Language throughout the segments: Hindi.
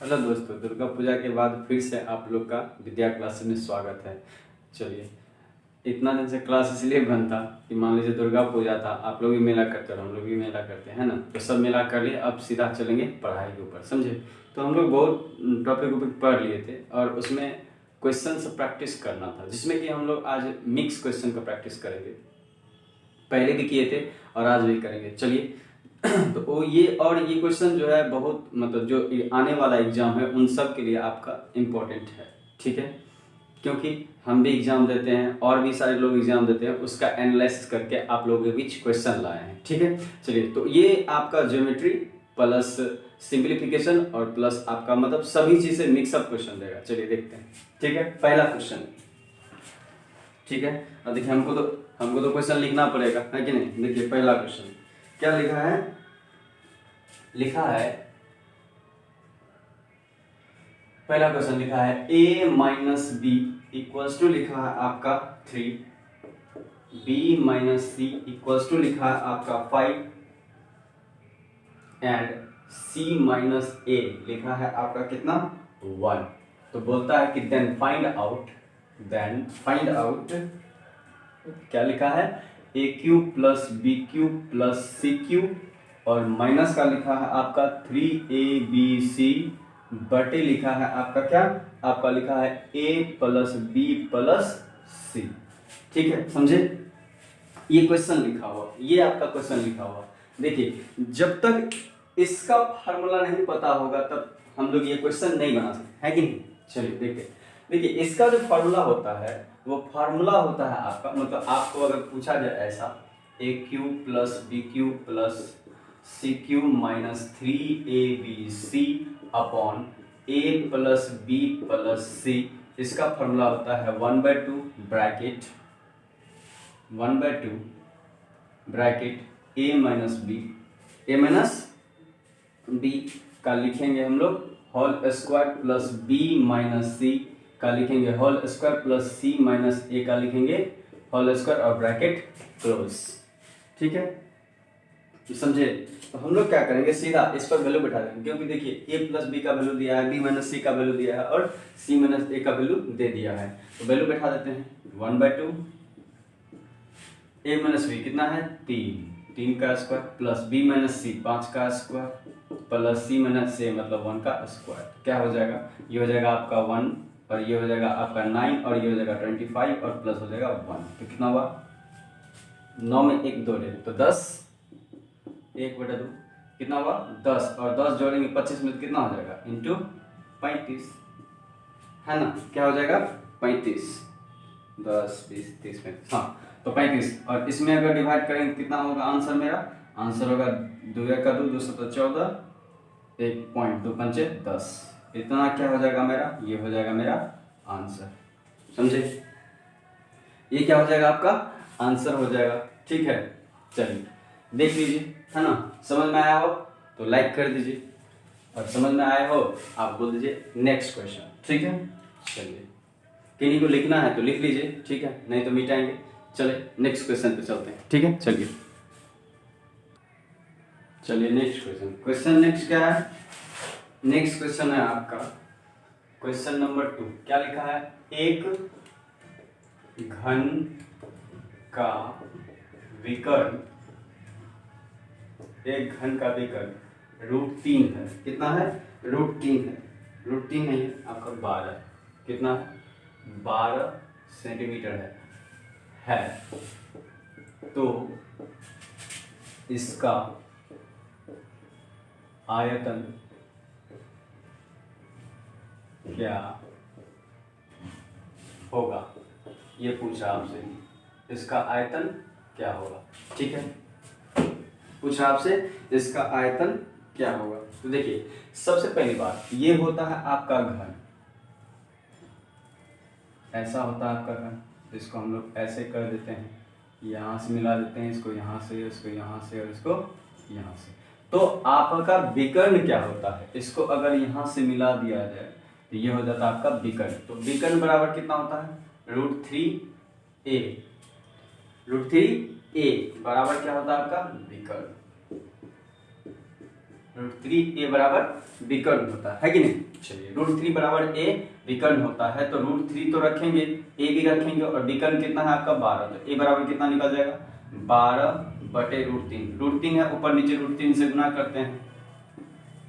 हेलो दोस्तों, दुर्गा पूजा के बाद फिर से आप लोग का विद्या क्लास में स्वागत है। चलिए, इतना दिन से क्लास इसलिए बंद था कि मान लीजिए दुर्गा पूजा था, आप लोग भी मेला करते हो, हम लोग भी मेला करते हैं ना, तो सब मेला कर लिए, अब सीधा चलेंगे पढ़ाई के ऊपर, समझे। तो हम लोग बहुत टॉपिक पढ़ लिए थे और उसमें क्वेश्चन से प्रैक्टिस करना था, जिसमें कि हम लोग आज मिक्स क्वेश्चन का प्रैक्टिस करेंगे। पहले भी किए थे और आज भी करेंगे। चलिए तो ये क्वेश्चन जो है बहुत मतलब जो आने वाला एग्जाम है उन सब के लिए आपका इम्पोर्टेंट है, ठीक है। क्योंकि हम भी एग्जाम देते हैं और भी सारे लोग एग्जाम देते हैं, उसका एनालिसिस करके आप लोगों के बीच क्वेश्चन लाए हैं, ठीक है। चलिए, तो ये आपका ज्योमेट्री प्लस सिंप्लीफिकेशन और प्लस आपका मतलब सभी चीजें मिक्सअप क्वेश्चन देगा। चलिए देखते हैं, ठीक है। पहला क्वेश्चन, ठीक है। अब देखिए, हमको तो क्वेश्चन लिखना पड़ेगा, है कि नहीं। देखिए पहला क्वेश्चन क्या लिखा है। पहला क्वेश्चन लिखा है a minus B equals to लिखा है आपका 3, b minus C equals to लिखा है आपका 5 एंड c माइनस a लिखा है आपका कितना 1। तो बोलता है कि देन फाइंड आउट क्या लिखा है a cube plus b cube plus c cube और माइनस का लिखा है आपका 3ab बटे लिखा है आपका क्या, आपका लिखा है a प्लस बी प्लस सी, ठीक है, समझे। ये क्वेश्चन लिखा हुआ, ये आपका क्वेश्चन लिखा हुआ। देखिए, जब तक इसका फार्मूला नहीं पता होगा तब हम लोग ये क्वेश्चन नहीं बना सकते, है कि नहीं। चलिए देखिए, इसका जो फार्मूला होता है वो फार्मूला होता है आपका, मतलब आपको अगर पूछा जाए ऐसा, a cube plus b cube plus c cube minus 3abc upon a plus b plus c, इसका फॉर्मूला होता है 1/2 ब्रैकेट ए माइनस बी का लिखेंगे हम लोग whole square plus b minus c का लिखेंगे whole square plus c minus a का लिखेंगे होल स्क्वायर और ब्रैकेट क्लोज, ठीक है, समझे। तो हम लोग क्या करेंगे, सीधा इस पर वैल्यू बैठा देंगे, क्योंकि देखिए ए प्लस बी का वैल्यू दिया है, बी माइनस सी का वैल्यू दिया है और सी माइनस ए का वैल्यू दे दिया है। तो वैल्यू बैठा देते हैं 1/2 ए माइनस बी कितना है 3 का स्क्वायर प्लस बी माइनस सी 5 का स्क्वायर प्लस सी माइनस ए मतलब 1 का स्क्वायर। क्या हो जाएगा, ये हो जाएगा आपका 1 और ये हो जाएगा आपका 9 और ये हो जाएगा 25 और प्लस हो जाएगा 1। तो कितना हुआ, 9 में 1 2 ले तो 10, 1/2 कितना हुआ 10 और 10 जोड़ेंगे 25 में तो कितना हो जाएगा इंटू 35, है ना। क्या हो जाएगा 35, 10 20 30 35, हाँ तो 35। और इसमें अगर डिवाइड करेंगे कितना होगा आंसर, मेरा आंसर होगा 2 का 2 2 7 14 1 पॉइंट 2 पंचे 10। इतना क्या हो जाएगा मेरा, ये हो जाएगा मेरा आंसर, समझे। ये क्या हो जाएगा आपका आंसर हो जाएगा, ठीक है। चलिए देख लीजिए, है ना। समझ में आया हो तो लाइक कर दीजिए और समझ में आया हो आप बोल दीजिए नेक्स्ट क्वेश्चन, ठीक है। चलिए, किन्हीं को लिखना है तो लिख लीजिए, ठीक है, नहीं तो मिटाएंगे। चलिए नेक्स्ट क्वेश्चन पे चलते हैं, ठीक है। चलिए नेक्स्ट क्या है, नेक्स्ट क्वेश्चन है आपका क्वेश्चन नंबर 2। क्या लिखा है, एक घन का विकर्ण √3 है। कितना है, √3 है, √3 नहीं है आपका 12, कितना है 12 सेंटीमीटर है। तो इसका आयतन क्या होगा, ये पूछा आपसे, इसका आयतन क्या होगा, ठीक है। पूछा आपसे इसका आयतन क्या होगा। तो देखिए, सबसे पहली बात ये होता है आपका घन, ऐसा होता है आपका घन, इसको हम लोग ऐसे कर देते हैं, यहाँ से मिला देते हैं इसको यहाँ से, इसको यहाँ से और इसको यहाँ से। तो आपका विकर्ण क्या होता है, इसको अगर यहाँ से मिला दिया जाए तो ये हो जाता है आपका विकर्ण। तो विकर्ण बराबर कितना होता है √3a, √3a बराबर क्या होता है आपका विकर्ण। √3 a बराबर विकर्ण होता है कि नहीं। चलिए √3 बराबर a विकर्ण होता है तो √3 तो रखेंगे, a भी रखेंगे और विकर्ण कितना है आपका 12, तो a बराबर कितना निकल जाएगा 12/√3। √3 है ऊपर नीचे √3 से गुना करते हैं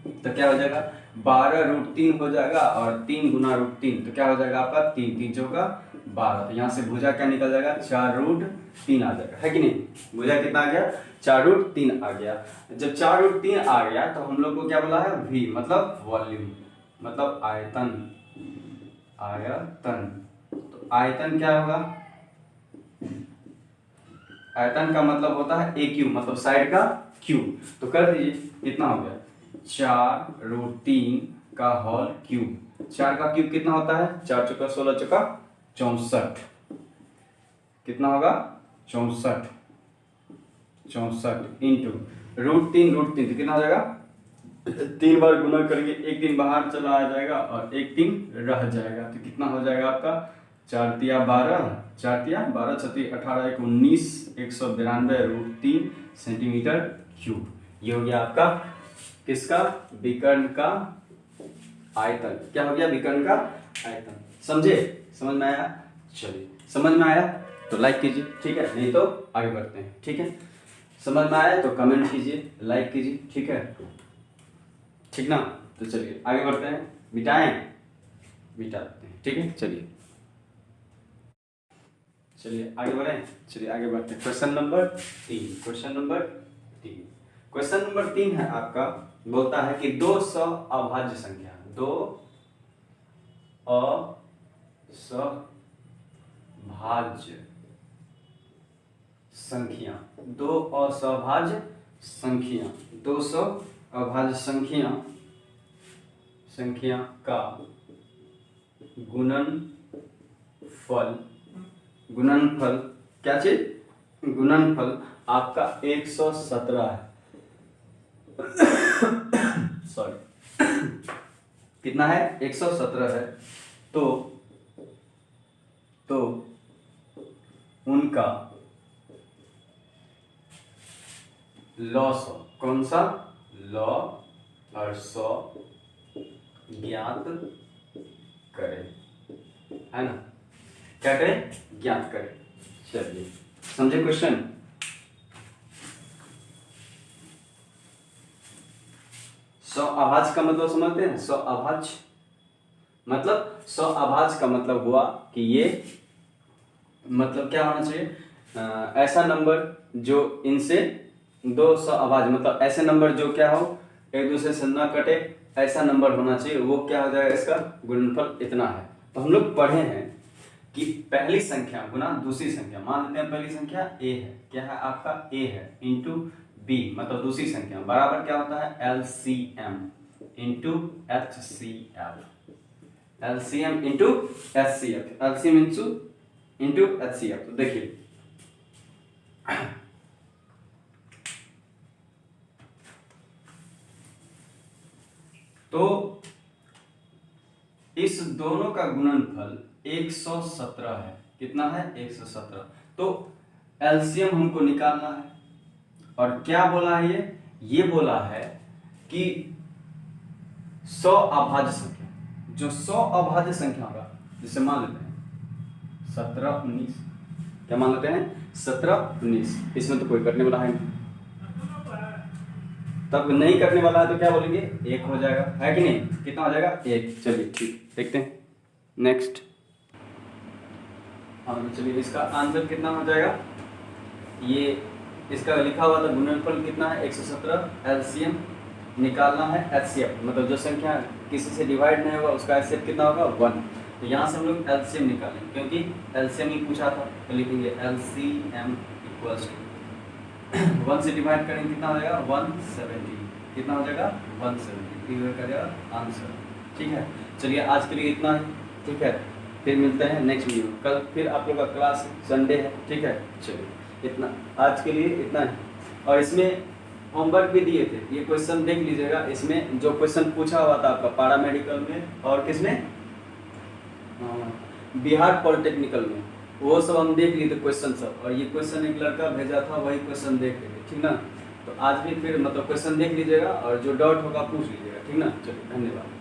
तो क्या हो जाएगा 12√3 हो जाएगा और 3 गुना √3 तो क्या हो जाएगा आपका 3 3 चौका 12। तो यहाँ से भुजा क्या निकल जाएगा 4√3 आ जाएगा, है कि नहीं। भुजा कितना आ गया 4√3 आ गया। जब 4√3 आ गया तो हम लोग को क्या बोला है v मतलब वॉल्यूम, मतलब आयतन। आयतन तो आयतन क्या होगा, आयतन का मतलब होता है AQ मतलब साइड का Q। तो कर दीजिए कितना हो गया 4√3 का होल क्यूब। 4 का क्यूब कितना होता है 4 चौका 16 चौका 64, कितना होगा 64 इंटू √3 तो कितना हो जाएगा 3 बार गुना करेंगे, एक दिन बाहर चला आ जाएगा और एक दिन रह जाएगा तो कितना हो जाएगा आपका 4 तिया 12, 4 तिया 12 छत्ती 18 1 19 192√3 सेंटीमीटर क्यूब। ये हो गया आपका किसका विकर्ण का आयतन। क्या हो गया विकर्ण का आयतन। समझे, समझ में आया। चलिए समझ में आया तो लाइक कीजिए, ठीक है, नहीं तो आगे बढ़ते हैं, ठीक है। समझ में आया तो कमेंट कीजिए, लाइक कीजिए, ठीक है, ठीक ना। तो चलिए आगे बढ़ते हैं, मिटा देते हैं, ठीक है। चलिए आगे बढ़े, चलिए आगे बढ़ते हैं। क्वेश्चन नंबर 3, क्वेश्चन नंबर 3 है आपका, बोलता है कि 2 अभाज्य संख्या, 2 असभाज्य संख्या, 2 असभाज्य संख्या, 200 अभाज्य संख्या का गुणनफल क्या चीज, गुणनफल आपका 117 है। सॉरी कितना है 117 है। तो उनका लॉ कौन सा लॉ और 100 ज्ञात करें, है ना, क्या करें ज्ञात करें। चलिए समझे क्वेश्चन। अभाज्य का मतलब समझते हैं। अभाज्य का मतलब हुआ कि ये मतलब क्या होना चाहिए, ऐसा नंबर जो इनसे 2 अभाज्य मतलब ऐसे नंबर जो क्या हो एक दूसरे से ना कटे, ऐसा नंबर होना चाहिए, वो क्या हो जाएगा इसका गुणनफल इतना है। तो हम लोग पढ़े हैं कि पहली संख्या गुना दूसरी संख्या, मान लेते हैं पहली संख्या a है, क्या है आपका a है, इंटू b मतलब दूसरी संख्या बराबर क्या होता है LCM into HCF, LCM into HCF, LCM into HCF। तो देखिए तो इस दोनों का गुणनफल 117 है। कितना है 117। तो एलसीएम हमको निकालना है और क्या बोला है ये बोला है कि 100 अभाज्य संख्या, जो 100 अभाज्य संख्या होगा, जिसे मान लेते हैं 17 19, क्या मान लेते हैं 17 19, इसमें तो कोई करने वाला है नहीं, तब नहीं करने वाला है तो क्या बोलेंगे 1 हो जाएगा, है कि नहीं, कितना हो जाएगा 1। चलिए ठीक देखते हैं नेक्स्ट। हाँ तो चलिए इसका आंसर कितना हो जाएगा, ये इसका लिखा हुआ था गुणनफल कितना है 117, एलसीएम निकालना है एचसीएफ मतलब जो संख्या किसी से डिवाइड नहीं होगा उसका एचसीएफ कितना होगा 1। तो यहाँ से हम लोग एलसीएम निकालेंगे क्योंकि एलसीएम ही पूछा था, तो लिखेंगे एलसीएम इक्वल्स टू 1 से डिवाइड करेंगे कितना हो जाएगा 170, कितना हो जाएगा 170, ये का जाएगा आंसर। ठीक है चलिए आज के लिए इतना है, ठीक है, फिर मिलते हैं नेक्स्ट वीडियो। कल फिर आप लोग का क्लास संडे है, ठीक है। चलिए इतना आज के लिए इतना है। और इसमें होमवर्क भी दिए थे, ये क्वेश्चन देख लीजिएगा। इसमें जो क्वेश्चन पूछा हुआ था आपका पारा मेडिकल में और किसमें बिहार पॉलिटेक्निकल में, वो सब हम देख लिए थे क्वेश्चन सब। और ये क्वेश्चन एक लड़का भेजा था, वही क्वेश्चन देख लेंगे, ठीक ना। तो तो आज भी फिर मतलब क्वेश्चन देख लीजिएगा और जो डाउट होगा पूछ लीजिएगा, ठीक ना। चलिए धन्यवाद।